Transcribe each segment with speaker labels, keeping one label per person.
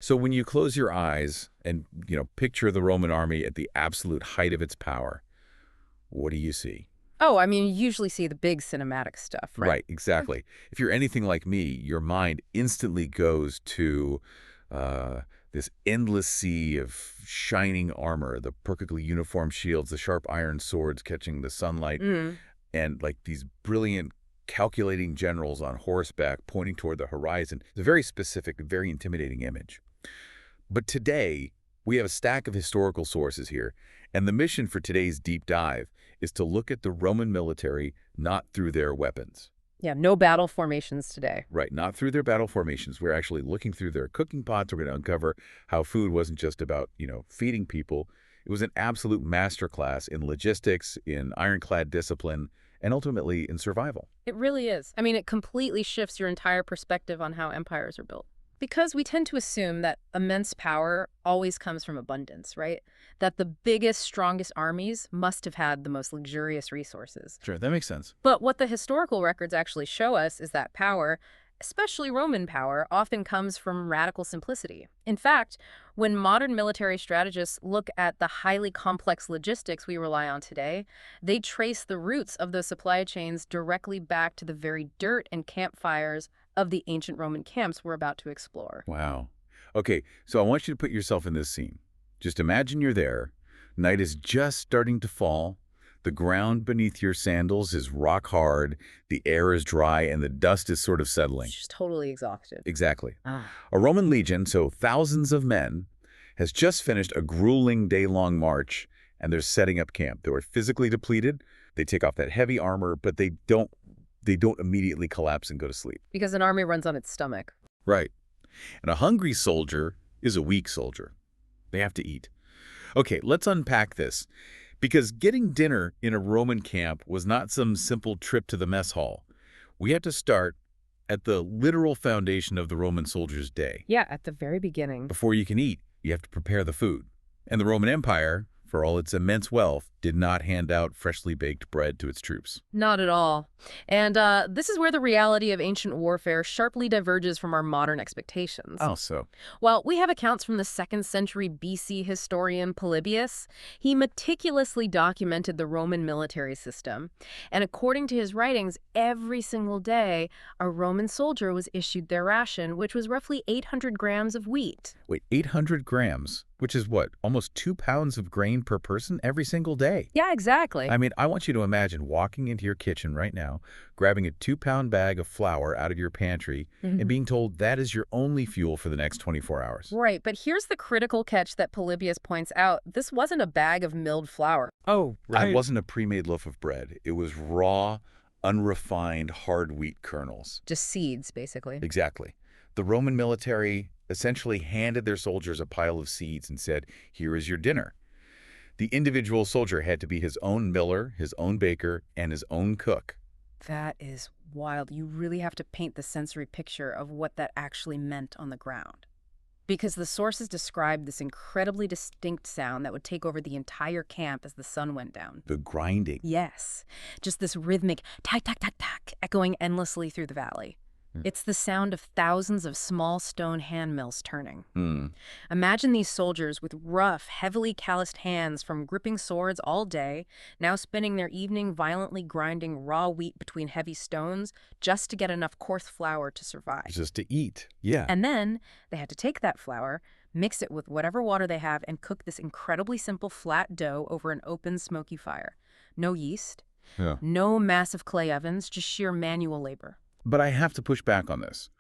Speaker 1: So when you close your eyes and, picture the Roman army at the absolute height of its power, what do you see?
Speaker 2: Oh, I mean, you usually see the big cinematic stuff, right?
Speaker 1: Right, exactly. If you're anything like me, your mind instantly goes to uh, this endless sea of shining armor, the perfectly uniform shields, the sharp iron swords catching the sunlight,
Speaker 2: Mm.
Speaker 1: and like these brilliant calculating generals on horseback pointing toward the horizon. It's a very specific, very intimidating image. But today, we have a stack of historical sources here, and the mission for today's deep dive is to look at the Roman military not through their weapons.
Speaker 2: Yeah, no battle formations today.
Speaker 1: Right, not through their battle formations. We're actually looking through their cooking pots. We're going to uncover how food wasn't just about, feeding people. It was an absolute masterclass in logistics, in ironclad discipline, and ultimately in survival.
Speaker 2: It really is. I mean, it completely shifts your entire perspective on how empires are built. Because we tend to assume that immense power always comes from abundance, right? That the biggest, strongest armies must have had the most luxurious resources.
Speaker 1: Sure, that makes sense.
Speaker 2: But what the historical records actually show us is that power, especially Roman power, often comes from radical simplicity. In fact, when modern military strategists look at the highly complex logistics we rely on today, they trace the roots of those supply chains directly back to the very dirt and campfires of the ancient Roman camps we're about to explore.
Speaker 1: Wow. Okay, so I want you to put yourself in this scene. Just imagine you're there. Night is just starting to fall. The ground beneath your sandals is rock hard. The air is dry, and the dust is sort of settling.
Speaker 2: She's totally exhausted.
Speaker 1: Exactly.
Speaker 2: Ah.
Speaker 1: A Roman legion, so thousands of men, has just finished a grueling day-long march, and they're setting up camp. They were physically depleted. They take off that heavy armor, but they don't immediately collapse and go to sleep.
Speaker 2: Because an army runs on its stomach.
Speaker 1: Right. And a hungry soldier is a weak soldier. They have to eat. Okay, let's unpack this. Because getting dinner in a Roman camp was not some simple trip to the mess hall. We have to start at the literal foundation of the Roman soldier's day.
Speaker 2: Yeah, at the very beginning.
Speaker 1: Before you can eat, you have to prepare the food. And the Roman Empire, for all its immense wealth, did not hand out freshly baked bread to its troops.
Speaker 2: Not at all. And this is where the reality of ancient warfare sharply diverges from our modern expectations.
Speaker 1: Oh, so.
Speaker 2: Well, we have accounts from the 2nd century BC historian Polybius. He meticulously documented the Roman military system. And according to his writings, every single day, a Roman soldier was issued their ration, which was roughly 800 grams of wheat.
Speaker 1: Wait, 800 grams, which is what, almost 2 pounds of grain per person every single day?
Speaker 2: Yeah, exactly.
Speaker 1: I mean, I want you to imagine walking into your kitchen right now, grabbing a 2-pound bag of flour out of your pantry, and being told that is your only fuel for the next 24 hours.
Speaker 2: Right, but here's the critical catch that Polybius points out. This wasn't a bag of milled flour.
Speaker 1: Oh, right. It wasn't a pre-made loaf of bread. It was raw, unrefined, hard wheat kernels.
Speaker 2: Just seeds, basically.
Speaker 1: Exactly. The Roman military essentially handed their soldiers a pile of seeds and said, "Here is your dinner." The individual soldier had to be his own miller, his own baker, and his own cook.
Speaker 2: That is wild. You really have to paint the sensory picture of what that actually meant on the ground. Because the sources describe this incredibly distinct sound that would take over the entire camp as the sun went down.
Speaker 1: The grinding.
Speaker 2: Yes, just this rhythmic tack, tack, tack, tack, echoing endlessly through the valley. It's the sound of thousands of small stone hand mills turning. Imagine these soldiers with rough, heavily calloused hands from gripping swords all day, now spending their evening violently grinding raw wheat between heavy stones just to get enough coarse flour to survive.
Speaker 1: Just to eat. Yeah.
Speaker 2: And then they had to take that flour, mix it with whatever water they have, and cook this incredibly simple flat dough over an open, smoky fire. No yeast, no massive clay ovens, just sheer manual labor.
Speaker 1: But I have to push back on this,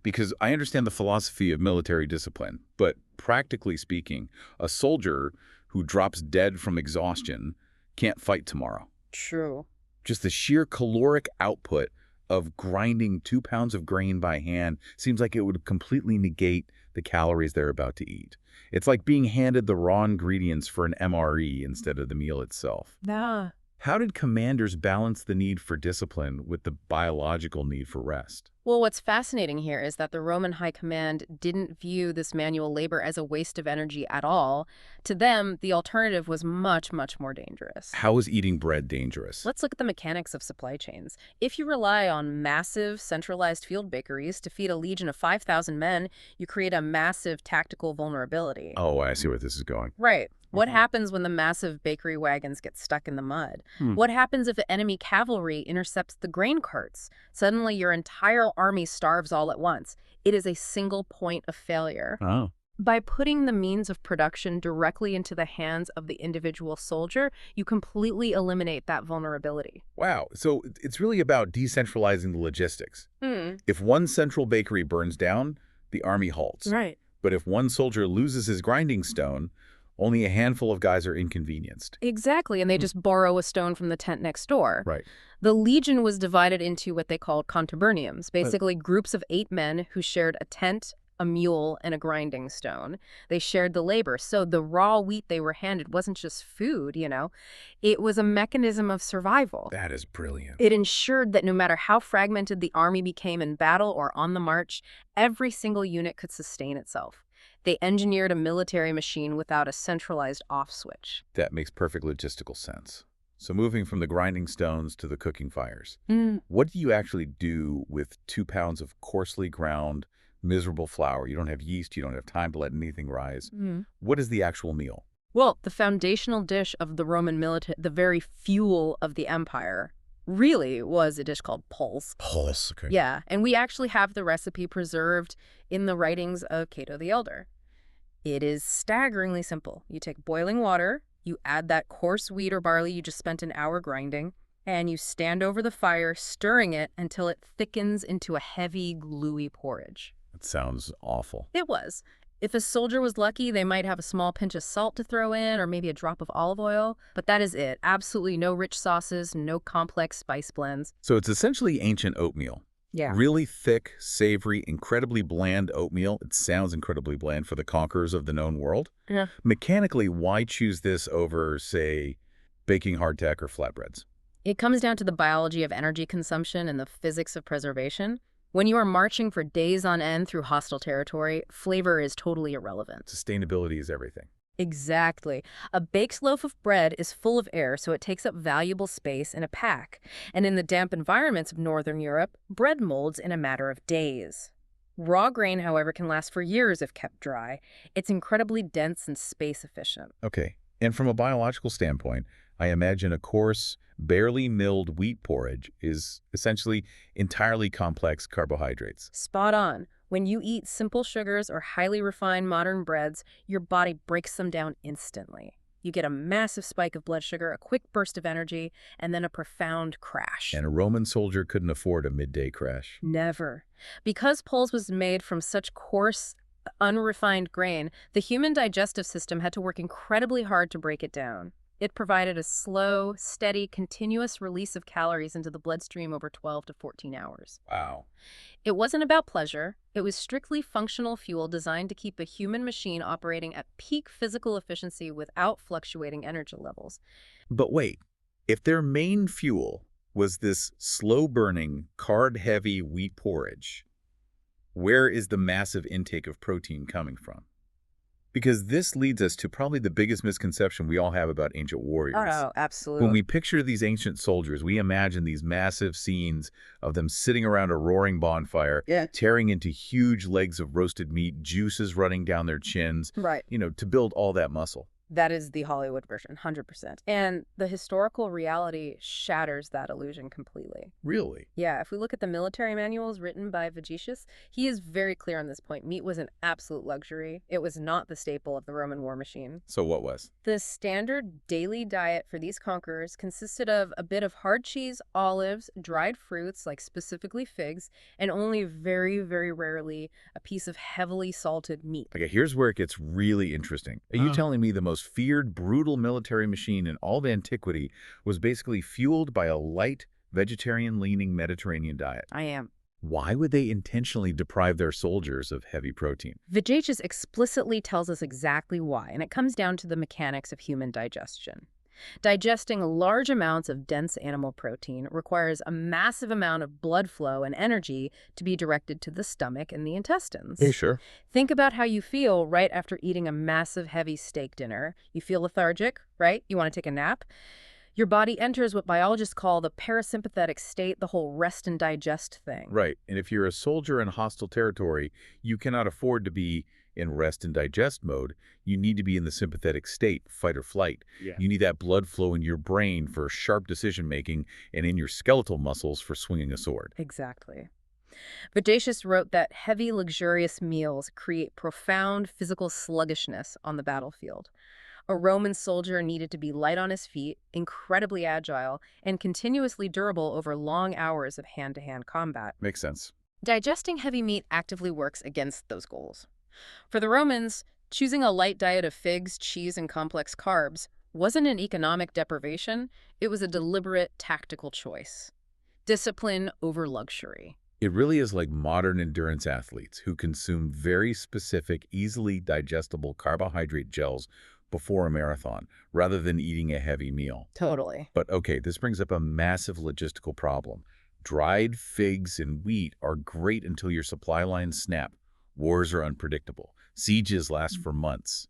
Speaker 1: because I understand the philosophy of military discipline, but practically speaking, a soldier who drops dead from exhaustion can't fight tomorrow.
Speaker 2: True.
Speaker 1: Just the sheer caloric output of grinding 2 pounds of grain by hand seems like it would completely negate the calories they're about to eat. It's like being handed the raw ingredients for an MRE instead of the meal itself.
Speaker 2: Yeah.
Speaker 1: How did commanders balance the need for discipline with the biological need for rest?
Speaker 2: Well, what's fascinating here is that the Roman high command didn't view this manual labor as a waste of energy at all. To them, the alternative was much, much more dangerous.
Speaker 1: How is eating bread dangerous?
Speaker 2: Let's look at the mechanics of supply chains. If you rely on massive, centralized field bakeries to feed a legion of 5,000 men, you create a massive tactical vulnerability.
Speaker 1: Oh, I see where this is going.
Speaker 2: Right. What
Speaker 1: Mhm.
Speaker 2: happens when the massive bakery wagons get stuck in the mud? What happens if enemy cavalry intercepts the grain carts? Suddenly, your entire army starves all at once. It is a single point of failure.
Speaker 1: Oh.
Speaker 2: By putting the means of production directly into the hands of the individual soldier, you completely eliminate that vulnerability.
Speaker 1: Wow. So it's really about decentralizing the logistics. If one central bakery burns down, the army halts.
Speaker 2: Right.
Speaker 1: But if one soldier loses his grinding stone, only a handful of guys are inconvenienced.
Speaker 2: Exactly, and they just borrow a stone from the tent next door.
Speaker 1: Right.
Speaker 2: The legion was divided into what they called contuberniums, basically groups of 8 men who shared a tent, a mule, and a grinding stone. They shared the labor, so the raw wheat they were handed wasn't just food, It was a mechanism of survival.
Speaker 1: That is brilliant.
Speaker 2: It ensured that no matter how fragmented the army became in battle or on the march, every single unit could sustain itself. They engineered a military machine without a centralized off switch.
Speaker 1: That makes perfect logistical sense. So moving from the grinding stones to the cooking fires, what do you actually do with 2 pounds of coarsely ground, miserable flour? You don't have yeast, you don't have time to let anything rise. What is the actual meal?
Speaker 2: Well, the foundational dish of the Roman military, the very fuel of the empire, really was a dish called pulse.
Speaker 1: Pulse, okay.
Speaker 2: Yeah, and we actually have the recipe preserved in the writings of Cato the Elder. It is staggeringly simple. You take boiling water, you add that coarse wheat or barley you just spent an hour grinding, and you stand over the fire, stirring it until it thickens into a heavy, gluey porridge.
Speaker 1: That sounds awful.
Speaker 2: It was. If a soldier was lucky, they might have a small pinch of salt to throw in or maybe a drop of olive oil, but that is it. Absolutely no rich sauces, no complex spice blends.
Speaker 1: So it's essentially ancient oatmeal.
Speaker 2: Yeah.
Speaker 1: Really thick, savory, incredibly bland oatmeal. It sounds incredibly bland for the conquerors of the known world.
Speaker 2: Yeah.
Speaker 1: Mechanically, why choose this over, say, baking hardtack or flatbreads?
Speaker 2: It comes down to the biology of energy consumption and the physics of preservation. When you are marching for days on end through hostile territory, flavor is totally irrelevant.
Speaker 1: Sustainability is everything.
Speaker 2: Exactly. A baked loaf of bread is full of air, so it takes up valuable space in a pack. And in the damp environments of Northern Europe, bread molds in a matter of days. Raw grain, however, can last for years if kept dry. It's incredibly dense and space efficient.
Speaker 1: Okay. And from a biological standpoint, I imagine a coarse, barely milled wheat porridge is essentially entirely complex carbohydrates.
Speaker 2: Spot on. When you eat simple sugars or highly refined modern breads, your body breaks them down instantly. You get a massive spike of blood sugar, a quick burst of energy, and then a profound crash.
Speaker 1: And a Roman soldier couldn't afford a midday crash.
Speaker 2: Never. Because pulse was made from such coarse, unrefined grain, the human digestive system had to work incredibly hard to break it down. It provided a slow, steady, continuous release of calories into the bloodstream over 12 to 14 hours.
Speaker 1: Wow.
Speaker 2: It wasn't about pleasure. It was strictly functional fuel designed to keep a human machine operating at peak physical efficiency without fluctuating energy levels.
Speaker 1: But wait, if their main fuel was this slow-burning, card-heavy wheat porridge, where is the massive intake of protein coming from? Because this leads us to probably the biggest misconception we all have about ancient warriors.
Speaker 2: Oh, absolutely.
Speaker 1: When we picture these ancient soldiers, we imagine these massive scenes of them sitting around a roaring bonfire, tearing into huge legs of roasted meat, juices running down their chins,
Speaker 2: Right.
Speaker 1: To build all that muscle.
Speaker 2: That is the Hollywood version, 100%. And the historical reality shatters that illusion completely.
Speaker 1: Really?
Speaker 2: Yeah, if we look at the military manuals written by Vigetius, he is very clear on this point. Meat was an absolute luxury. It was not the staple of the Roman war machine.
Speaker 1: So what was?
Speaker 2: The standard daily diet for these conquerors consisted of a bit of hard cheese, olives, dried fruits, like specifically figs, and only very, very rarely a piece of heavily salted meat.
Speaker 1: Okay, here's where it gets really interesting. Are you telling me the most feared, brutal military machine in all of antiquity was basically fueled by a light, vegetarian-leaning Mediterranean diet?
Speaker 2: I am.
Speaker 1: Why would they intentionally deprive their soldiers of heavy protein?
Speaker 2: Vigetius explicitly tells us exactly why, and it comes down to the mechanics of human digestion. Digesting large amounts of dense animal protein requires a massive amount of blood flow and energy to be directed to the stomach and the
Speaker 1: Hey,
Speaker 2: intestines.
Speaker 1: sure.
Speaker 2: Think about how you feel right after eating a massive, heavy steak dinner. You feel lethargic, right? You want to take a nap? Your body enters what biologists call the parasympathetic state, the whole rest and digest thing.
Speaker 1: Right. And if you're a soldier in hostile territory, you cannot afford to be in rest and digest mode. You need to be in the sympathetic state, fight or flight.
Speaker 3: Yeah.
Speaker 1: You need that blood flow in your brain for sharp decision making and in your skeletal muscles for swinging a sword.
Speaker 2: Exactly. Vedacious wrote that heavy, luxurious meals create profound physical sluggishness on the battlefield. A Roman soldier needed to be light on his feet, incredibly agile, and continuously durable over long hours of hand-to-hand combat.
Speaker 1: Makes sense.
Speaker 2: Digesting heavy meat actively works against those goals. For the Romans, choosing a light diet of figs, cheese, and complex carbs wasn't an economic deprivation, it was a deliberate tactical choice. Discipline over luxury.
Speaker 1: It really is like modern endurance athletes who consume very specific, easily digestible carbohydrate gels before a marathon, rather than eating a heavy meal.
Speaker 2: Totally.
Speaker 1: But okay, this brings up a massive logistical problem. Dried figs and wheat are great until your supply lines snap. Wars are unpredictable. Sieges last for months.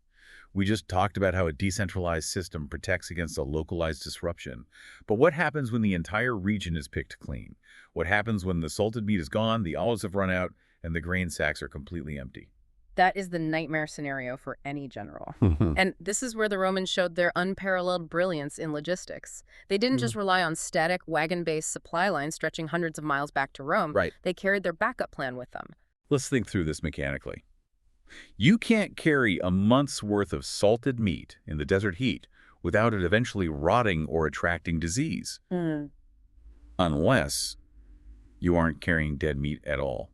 Speaker 1: We just talked about how a decentralized system protects against a localized disruption. But what happens when the entire region is picked clean? What happens when the salted meat is gone, the olives have run out, and the grain sacks are completely empty?
Speaker 2: That is the nightmare scenario for any general. And this is where the Romans showed their unparalleled brilliance in logistics. They didn't just rely on static, wagon-based supply lines stretching hundreds of miles back to Rome.
Speaker 1: Right.
Speaker 2: They carried their backup plan with them.
Speaker 1: Let's think through this mechanically. You can't carry a month's worth of salted meat in the desert heat without it eventually rotting or attracting disease. Unless you aren't carrying dead meat at all.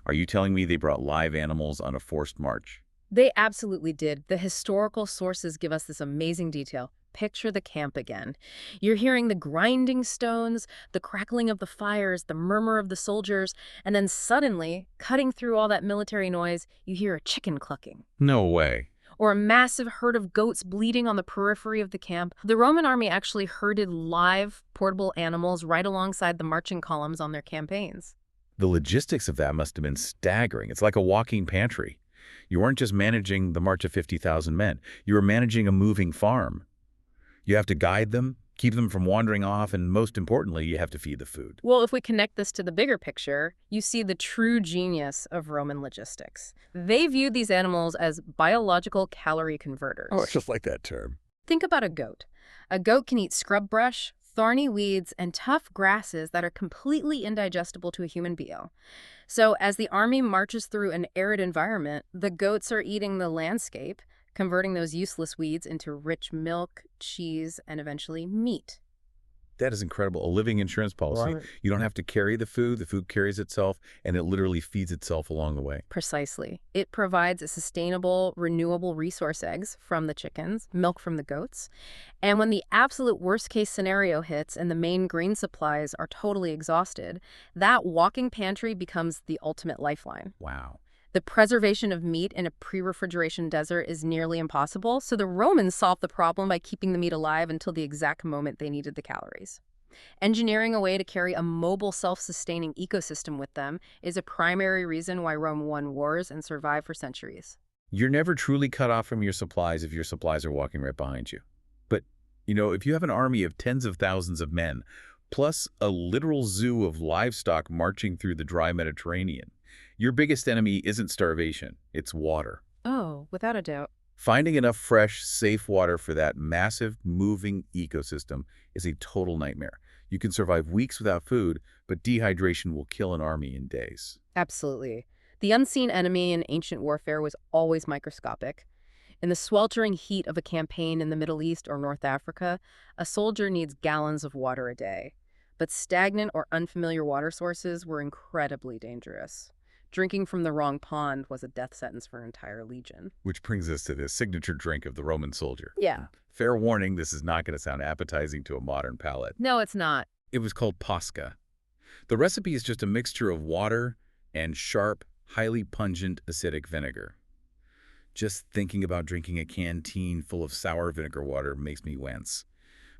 Speaker 1: Are you telling me they brought live animals on a forced march?
Speaker 2: They absolutely did. The historical sources give us this amazing detail. Picture the camp again. You're hearing the grinding stones, the crackling of the fires, the murmur of the soldiers, and then suddenly, cutting through all that military noise, you hear a chicken clucking.
Speaker 1: No way.
Speaker 2: Or a massive herd of goats bleating on the periphery of the camp. The Roman army actually herded live, portable animals right alongside the marching columns on their campaigns.
Speaker 1: The logistics of that must have been staggering. It's like a walking pantry. You weren't just managing the march of 50,000 men. You were managing a moving farm. You have to guide them, keep them from wandering off, and most importantly, you have to feed the food.
Speaker 2: Well, if we connect this to the bigger picture, you see the true genius of Roman logistics. They viewed these animals as biological calorie converters.
Speaker 1: Oh, I just like that term.
Speaker 2: Think about a goat. A goat can eat scrub brush, thorny weeds, and tough grasses that are completely indigestible to a human being. So as the army marches through an arid environment, the goats are eating the landscape, converting those useless weeds into rich milk, cheese, and eventually meat.
Speaker 1: That is incredible. A living insurance policy.
Speaker 3: Right.
Speaker 1: You don't have to carry the food carries itself, and it literally feeds itself along the way.
Speaker 2: Precisely. It provides a sustainable, renewable resource: eggs from the chickens, milk from the goats. And when the absolute worst-case scenario hits and the main grain supplies are totally exhausted, that walking pantry becomes the ultimate lifeline.
Speaker 1: Wow.
Speaker 2: The preservation of meat in a pre-refrigeration desert is nearly impossible, so the Romans solved the problem by keeping the meat alive until the exact moment they needed the calories. Engineering a way to carry a mobile, self-sustaining ecosystem with them is a primary reason why Rome won wars and survived for centuries.
Speaker 1: You're never truly cut off from your supplies if your supplies are walking right behind you. But, if you have an army of tens of thousands of men, plus a literal zoo of livestock marching through the dry Mediterranean, your biggest enemy isn't starvation, it's water.
Speaker 2: Oh, without a doubt.
Speaker 1: Finding enough fresh, safe water for that massive, moving ecosystem is a total nightmare. You can survive weeks without food, but dehydration will kill an army in days.
Speaker 2: Absolutely. The unseen enemy in ancient warfare was always microscopic. In the sweltering heat of a campaign in the Middle East or North Africa, a soldier needs gallons of water a day. But stagnant or unfamiliar water sources were incredibly dangerous. Drinking from the wrong pond was a death sentence for an entire legion.
Speaker 1: Which brings us to the signature drink of the Roman soldier.
Speaker 2: Yeah.
Speaker 1: Fair warning, this is not going to sound appetizing to a modern palate.
Speaker 2: No, it's not.
Speaker 1: It was called posca. The recipe is just a mixture of water and sharp, highly pungent acidic vinegar. Just thinking about drinking a canteen full of sour vinegar water makes me wince.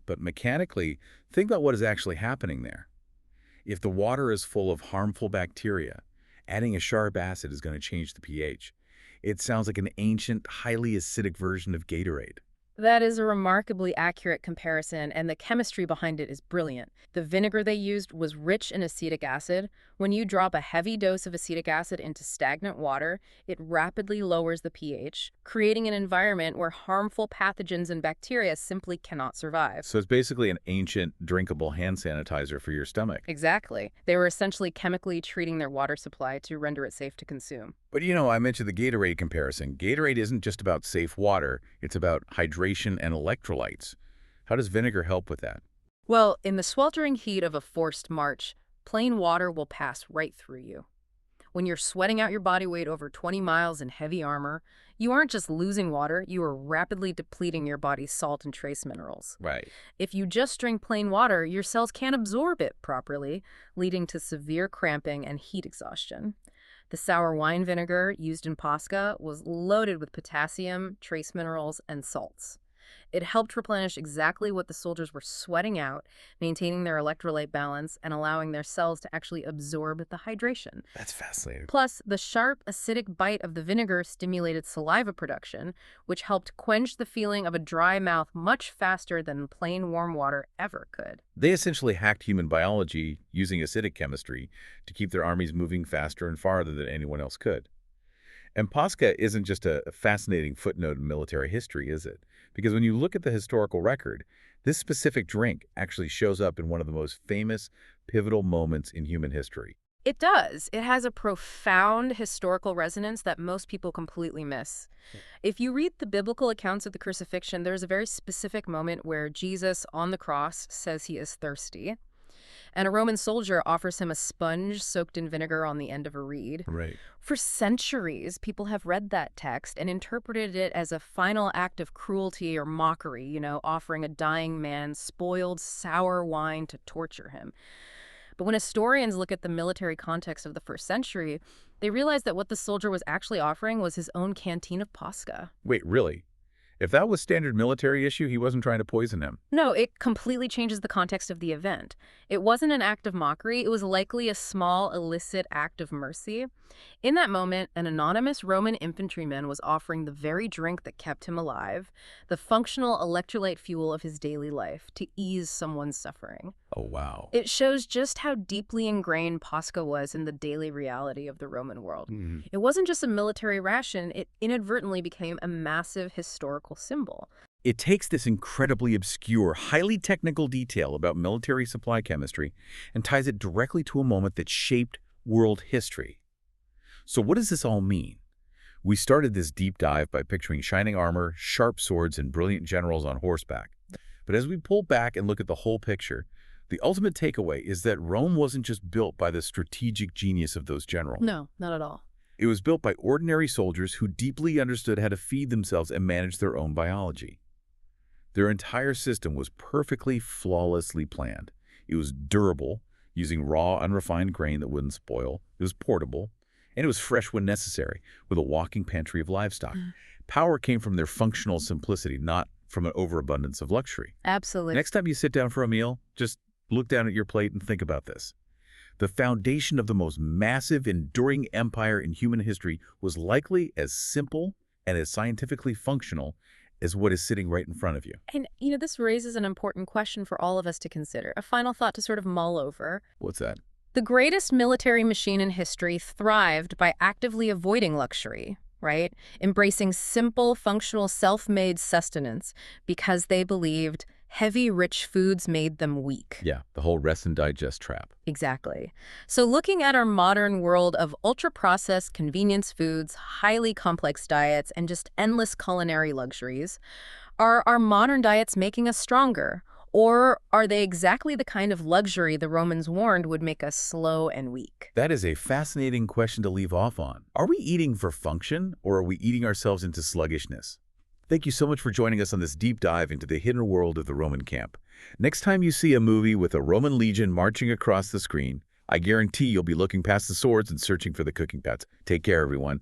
Speaker 1: but mechanically, think about what is actually happening there. If the water is full of harmful bacteria, adding a sharp acid is going to change the pH. It sounds like an ancient, highly acidic version of Gatorade.
Speaker 2: That is a remarkably accurate comparison, and the chemistry behind it is brilliant. The vinegar they used was rich in acetic acid. When you drop a heavy dose of acetic acid into stagnant water, it rapidly lowers the pH, creating an environment where harmful pathogens and bacteria simply cannot survive.
Speaker 1: So it's basically an ancient, drinkable hand sanitizer for your stomach.
Speaker 2: Exactly. They were essentially chemically treating their water supply to render it safe to consume.
Speaker 1: But I mentioned the Gatorade comparison. Gatorade isn't just about safe water, it's about hydration and electrolytes. How does vinegar help with that?
Speaker 2: Well, in the sweltering heat of a forced march, plain water will pass right through you. When you're sweating out your body weight over 20 miles in heavy armor, you aren't just losing water, you are rapidly depleting your body's salt and trace minerals.
Speaker 1: Right.
Speaker 2: If you just drink plain water, your cells can't absorb it properly, leading to severe cramping and heat exhaustion. The sour wine vinegar used in posca was loaded with potassium, trace minerals, and salts. It helped replenish exactly what the soldiers were sweating out, maintaining their electrolyte balance and allowing their cells to actually absorb the hydration.
Speaker 1: That's fascinating.
Speaker 2: Plus, the sharp, acidic bite of the vinegar stimulated saliva production, which helped quench the feeling of a dry mouth much faster than plain warm water ever could.
Speaker 1: They essentially hacked human biology using acidic chemistry to keep their armies moving faster and farther than anyone else could. And posca isn't just a fascinating footnote in military history, is it? Because when you look at the historical record, this specific drink actually shows up in one of the most famous, pivotal moments in human history.
Speaker 2: It does. It has a profound historical resonance that most people completely miss. If you read the biblical accounts of the crucifixion, there's a very specific moment where Jesus on the cross says he is thirsty, and a Roman soldier offers him a sponge soaked in vinegar on the end of a reed.
Speaker 1: Right.
Speaker 2: For centuries, people have read that text and interpreted it as a final act of cruelty or mockery, offering a dying man spoiled, sour wine to torture him. But when historians look at the military context of the first century, they realize that what the soldier was actually offering was his own canteen of posca.
Speaker 1: Wait, really? If that was standard military issue, he wasn't trying to poison him.
Speaker 2: No, it completely changes the context of the event. It wasn't an act of mockery. It was likely a small, illicit act of mercy. In that moment, an anonymous Roman infantryman was offering the very drink that kept him alive, the functional electrolyte fuel of his daily life, to ease someone's suffering.
Speaker 1: Oh, wow.
Speaker 2: It shows just how deeply ingrained posca was in the daily reality of the Roman world. It wasn't just a military ration, it inadvertently became a massive historical symbol.
Speaker 1: It takes this incredibly obscure, highly technical detail about military supply chemistry and ties it directly to a moment that shaped world history. So what does this all mean? We started this deep dive by picturing shining armor, sharp swords, and brilliant generals on horseback. But as we pull back and look at the whole picture, the ultimate takeaway is that Rome wasn't just built by the strategic genius of those generals.
Speaker 2: No, not at all.
Speaker 1: It was built by ordinary soldiers who deeply understood how to feed themselves and manage their own biology. Their entire system was perfectly, flawlessly planned. It was durable, using raw, unrefined grain that wouldn't spoil. It was portable, and it was fresh when necessary, with a walking pantry of livestock. Power came from their functional simplicity, not from an overabundance of luxury.
Speaker 2: Absolutely.
Speaker 1: Next time you sit down for a meal, just look down at your plate and think about this. The foundation of the most massive, enduring empire in human history was likely as simple and as scientifically functional as what is sitting right in front of you.
Speaker 2: And, this raises an important question for all of us to consider. A final thought to sort of mull over.
Speaker 1: What's that?
Speaker 2: The greatest military machine in history thrived by actively avoiding luxury, right? Embracing simple, functional, self-made sustenance because they believed heavy, rich foods made them weak.
Speaker 1: Yeah, the whole rest and digest trap.
Speaker 2: Exactly. So looking at our modern world of ultra-processed convenience foods, highly complex diets, and just endless culinary luxuries, are our modern diets making us stronger? Or are they exactly the kind of luxury the Romans warned would make us slow and weak?
Speaker 1: That is a fascinating question to leave off on. Are we eating for function, or are we eating ourselves into sluggishness? Thank you so much for joining us on this deep dive into the hidden world of the Roman camp. Next time you see a movie with a Roman legion marching across the screen, I guarantee you'll be looking past the swords and searching for the cooking pots. Take care, everyone.